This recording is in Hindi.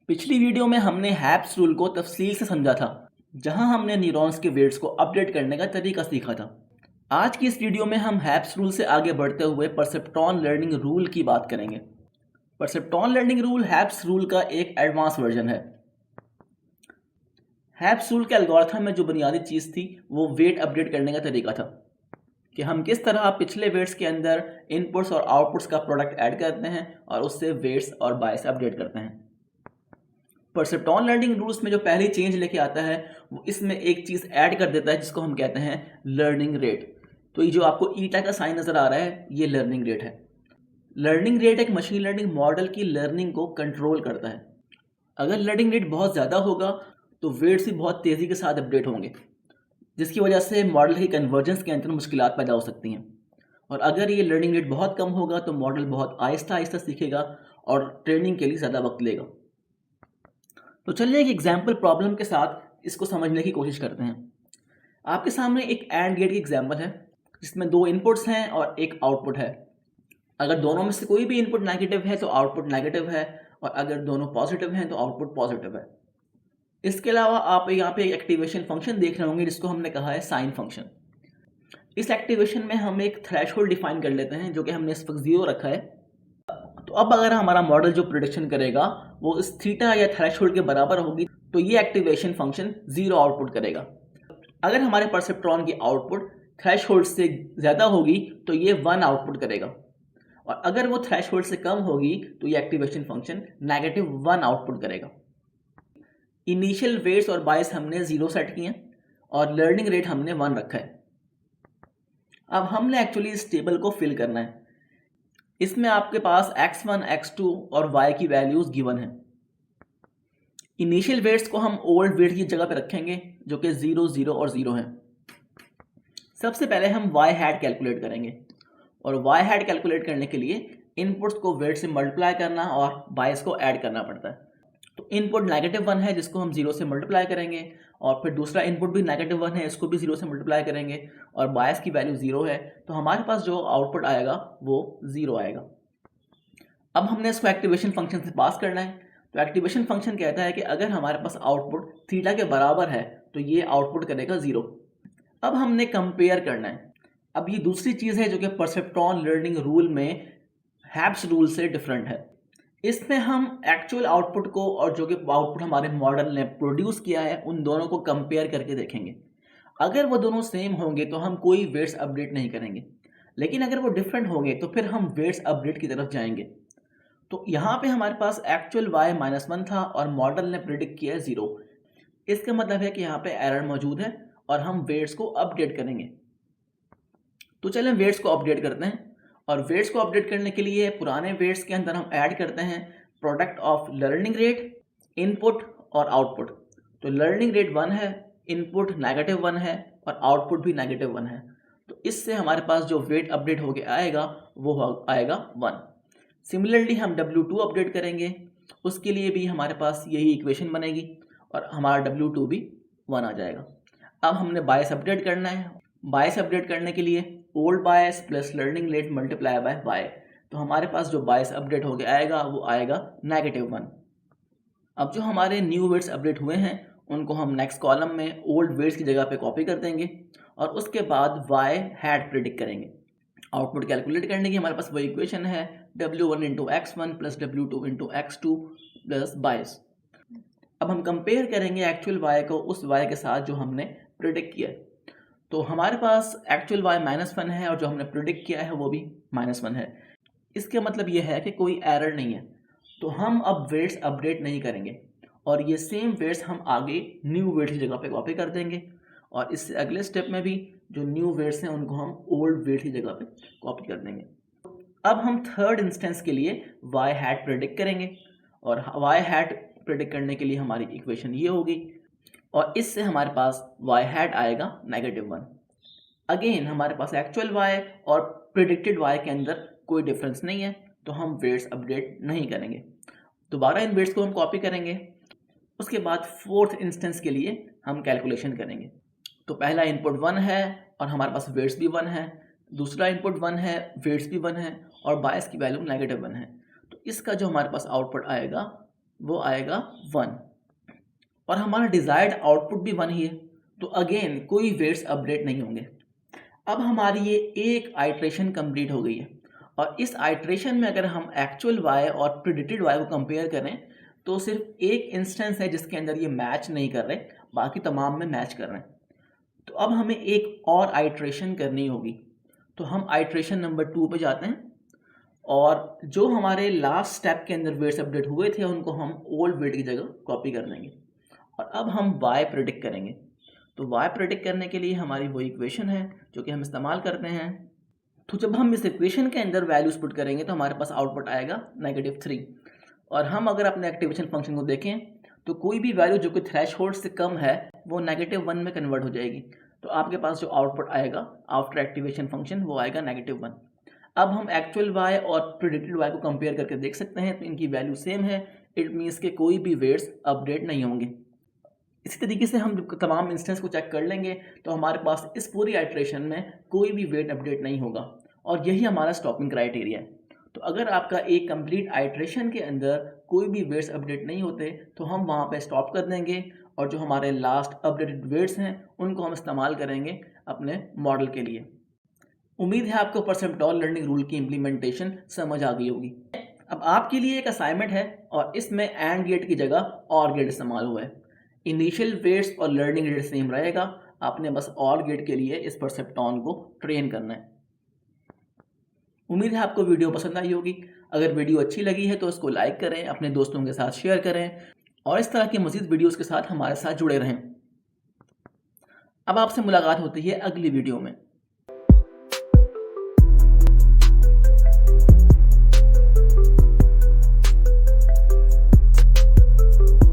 पिछली वीडियो में हमने हैप्स रूल को तफसील से समझा था, जहां हमने न्यूरॉन्स के वेट्स को अपडेट करने का तरीका सीखा था। आज की इस वीडियो में हम हैप्स रूल से आगे बढ़ते हुए परसेप्ट्रॉन लर्निंग रूल की बात करेंगे। Perceptron learning rule HEPS rule का एक एडवांस वर्जन है। हैप्स रूल के एल्गोरिथम में जो बुनियादी चीज़ थी वो वेट अपडेट करने का तरीका था कि हम किस तरह पिछले वेट्स के अंदर इनपुट्स और आउटपुट्स का प्रोडक्ट ऐड करते हैं और उससे वेट्स और बायस अपडेट करते हैं। परसेप्ट्रॉन लर्निंग रूल्स में जो पहली चेंज लेके आता है वो इसमें एक चीज़ ऐड कर देता है जिसको हम कहते हैं लर्निंग रेट। तो ये जो आपको ईटा का साइन नज़र आ रहा है ये लर्निंग रेट है। लर्निंग रेट एक मशीन लर्निंग मॉडल की लर्निंग को कंट्रोल करता है। अगर लर्निंग रेट बहुत ज़्यादा होगा तो वेट्स भी बहुत तेज़ी के साथ अपडेट होंगे, जिसकी वजह से मॉडल की कन्वर्जेंस के अंदर मुश्किलात पैदा हो सकती हैं। और अगर ये लर्निंग रेट बहुत कम होगा तो मॉडल बहुत आहिस्ता आहिस्ता सीखेगा और ट्रेनिंग के लिए ज़्यादा वक्त लेगा। तो चलिए एक एग्जाम्पल प्रॉब्लम के साथ इसको समझने की कोशिश करते हैं। आपके सामने एक एंड गेट की एग्जाम्पल है जिसमें दो इनपुट्स हैं और एक आउटपुट है। अगर दोनों में से कोई भी इनपुट नेगेटिव है तो आउटपुट नेगेटिव है, और अगर दोनों पॉजिटिव हैं तो आउटपुट पॉजिटिव है। इसके अलावा आप यहाँ पे एक एक्टिवेशन फंक्शन देख रहे होंगे जिसको हमने कहा है साइन फंक्शन। इस एक्टिवेशन में हम एक थ्रेशोल्ड डिफाइन कर लेते हैं जो कि हमने इस वक्त 0 रखा है। तो अब अगर हमारा मॉडल जो प्रिडिक्शन करेगा वो इस थीटा या थ्रेशोल्ड के बराबर होगी तो ये एक्टिवेशन फंक्शन 0 आउटपुट करेगा। अगर हमारे परसेप्ट्रॉन की आउटपुट थ्रेशोल्ड से ज़्यादा होगी तो ये 1 आउटपुट करेगा, और अगर वो थ्रेशोल्ड से कम होगी तो ये एक्टिवेशन फंक्शन -1 आउटपुट करेगा। इनिशियल वेट्स और बायस हमने 0 सेट किए हैं और लर्निंग रेट हमने 1 रखा है। अब हमने एक्चुअली इस टेबल को फिल करना है। इसमें आपके पास x1, x2 और y की वैल्यूज गिवन है। इनिशियल वेट्स को हम ओल्ड वेट की जगह पे रखेंगे जो कि 0, 0 और 0 है। सबसे पहले हम y हैट कैलकुलेट करेंगे, और y हैट कैलकुलेट करने के लिए इनपुट्स को वेट से मल्टीप्लाई करना और बायस को ऐड करना पड़ता है। तो इनपुट -1 है जिसको हम 0 से मल्टीप्लाई करेंगे, और फिर दूसरा इनपुट भी -1 है इसको भी 0 से मल्टीप्लाई करेंगे, और बायस की वैल्यू 0 है तो हमारे पास जो आउटपुट आएगा वो 0 आएगा। अब हमने इसको एक्टिवेशन फंक्शन से पास करना है। तो एक्टिवेशन फंक्शन कहता है कि अगर हमारे पास आउटपुट थीटा के बराबर है तो ये आउटपुट करेगा 0। अब हमने कंपेयर करना है। अब ये दूसरी चीज़ है जो कि परसेप्ट्रॉन लर्निंग रूल में हैप्स रूल से डिफरेंट है। इसमें हम एक्चुअल आउटपुट को और जो कि आउटपुट हमारे मॉडल ने प्रोड्यूस किया है उन दोनों को कंपेयर करके देखेंगे। अगर वो दोनों सेम होंगे तो हम कोई वेट्स अपडेट नहीं करेंगे, लेकिन अगर वो डिफरेंट होंगे तो फिर हम वेट्स अपडेट की तरफ जाएंगे। तो यहाँ पे हमारे पास एक्चुअल y -1 था और मॉडल ने प्रिडिक्ट किया है 0। इसका मतलब है कि यहाँ पे एरर मौजूद है और हम वेट्स को अपडेट करेंगे। तो चलें वेट्स को अपडेट करते हैं, और वेट्स को अपडेट करने के लिए पुराने वेट्स के अंदर हम ऐड करते हैं product of learning rate, input और आउटपुट। तो लर्निंग रेट 1 है, इनपुट -1 है और आउटपुट भी -1 है। तो इससे हमारे पास जो वेट अपडेट होके आएगा वो आएगा 1। सिमिलरली हम W2 अपडेट करेंगे, उसके लिए भी हमारे पास यही इक्वेशन बनेगी और हमारा W2 भी 1 आ जाएगा। अब हमने बायस अपडेट करना है। बायस अपडेट करने के लिए old bias plus learning rate multiply by y। तो हमारे पास जो बायस अपडेट होके आएगा वो आएगा -1। अब जो हमारे न्यू वेट्स अपडेट हुए हैं उनको हम नेक्स्ट कॉलम में ओल्ड वेट्स की जगह पे कॉपी कर देंगे, और उसके बाद y हैट प्रिडिक्ट करेंगे। आउटपुट कैलकुलेट करने की हमारे पास वही इक्वेशन है W1 × x1 plus W2 × x2 plus बायस। अब हम कंपेयर करेंगे एक्चुअल y को उस y के साथ जो हमने प्रिडिक्ट किया है। तो हमारे पास एक्चुअल y -1 है और जो हमने प्रिडिक्ट किया है वो भी -1 है। इसका मतलब ये है कि कोई एरर नहीं है। तो हम अब वेट्स अपडेट नहीं करेंगे और ये सेम वेट्स हम आगे न्यू वेट्स की जगह पे कॉपी कर देंगे, और इससे अगले स्टेप में भी जो न्यू वेट्स हैं उनको हम ओल्ड वेट्स की जगह पे कॉपी कर देंगे। अब हम थर्ड इंस्टेंस के लिए y हैट प्रिडिक्ट करेंगे, और y हैट प्रिडिक्ट करने के लिए हमारी इक्वेशन ये होगी, और इससे हमारे पास y हैट आएगा -1। अगेन हमारे पास एक्चुअल y और प्रिडिक्टेड y के अंदर कोई डिफरेंस नहीं है तो हम वेट्स अपडेट नहीं करेंगे। दोबारा इन वेट्स को हम कॉपी करेंगे। उसके बाद फोर्थ इंस्टेंस के लिए हम कैलकुलेशन करेंगे। तो पहला इनपुट 1 है और हमारे पास वेट्स भी 1 है, दूसरा इनपुट 1 है, वेट्स भी 1 है और बायस की वैल्यू -1 है। तो इसका जो हमारे पास आउटपुट आएगा वो आएगा 1 और हमारा डिज़ायर्ड आउटपुट भी 1 ही है, तो अगेन कोई वेट्स अपडेट नहीं होंगे। अब हमारी ये एक आइट्रेशन कंप्लीट हो गई है और इस आइट्रेशन में अगर हम एक्चुअल वाई और प्रिडिक्टेड वाई को कंपेयर करें तो सिर्फ एक इंस्टेंस है जिसके अंदर ये मैच नहीं कर रहे, बाकी तमाम में मैच कर रहे हैं। तो अब हमें एक और आइट्रेशन करनी होगी, तो हम आइट्रेशन नंबर 2 पे जाते हैं और जो हमारे लास्ट स्टेप के अंदर वेट्स अपडेट हुए थे उनको हम ओल्ड वेट की जगह कॉपी कर देंगे और अब हम वाई प्रेडिक्ट करेंगे। तो वाई प्रेडिक्ट करने के लिए हमारी वो इक्वेशन है जो कि हम इस्तेमाल करते हैं। तो जब हम इस इक्वेशन के अंदर वैल्यूज पुट करेंगे तो हमारे पास आउटपुट आएगा -3 और हम अगर अपने एक्टिवेशन फंक्शन को देखें तो कोई भी वैल्यू जो कि थ्रेशहोल्ड से कम है वो -1 में कन्वर्ट हो जाएगी। तो आपके पास जो आउटपुट आएगा आफ्टर एक्टिवेशन फंक्शन वो आएगा -1। अब हम एक्चुअल वाई और प्रिडिक्टेड वाई को कंपेयर करके देख सकते हैं तो इनकी वैल्यू सेम है, इट मीन्स के कोई भी वेट्स अपडेट नहीं होंगे। इसी तरीके से हम तमाम इंस्टेंस को चेक कर लेंगे तो हमारे पास इस पूरी आइट्रेशन में कोई भी वेट अपडेट नहीं होगा और यही हमारा स्टॉपिंग क्राइटेरिया है। तो अगर आपका एक कंप्लीट आइट्रेशन के अंदर कोई भी वेट्स अपडेट नहीं होते तो हम वहाँ पे स्टॉप कर देंगे और जो हमारे लास्ट अपडेटेड वेट्स हैं उनको हम इस्तेमाल करेंगे अपने मॉडल के लिए। उम्मीद है आपको परसेप्टॉल लर्निंग रूल की इम्प्लीमेंटेशन समझ आ गई होगी। अब आपके लिए एक असाइनमेंट है और इसमें एंड गेट की जगह और गेट इस्तेमाल हुआ है। इनिशियल वेट्स और लर्निंग रेट सेम रहेगा, आपने बस और गेट के लिए इस परसेप्टॉन को ट्रेन करना है। उम्मीद है आपको वीडियो पसंद आई होगी। अगर वीडियो अच्छी लगी है तो इसको लाइक करें, अपने दोस्तों के साथ शेयर करें और इस तरह की मज़ीद वीडियोस के साथ हमारे साथ जुड़े रहें। अब आपसे मुलाकात होती है अगली वीडियो में।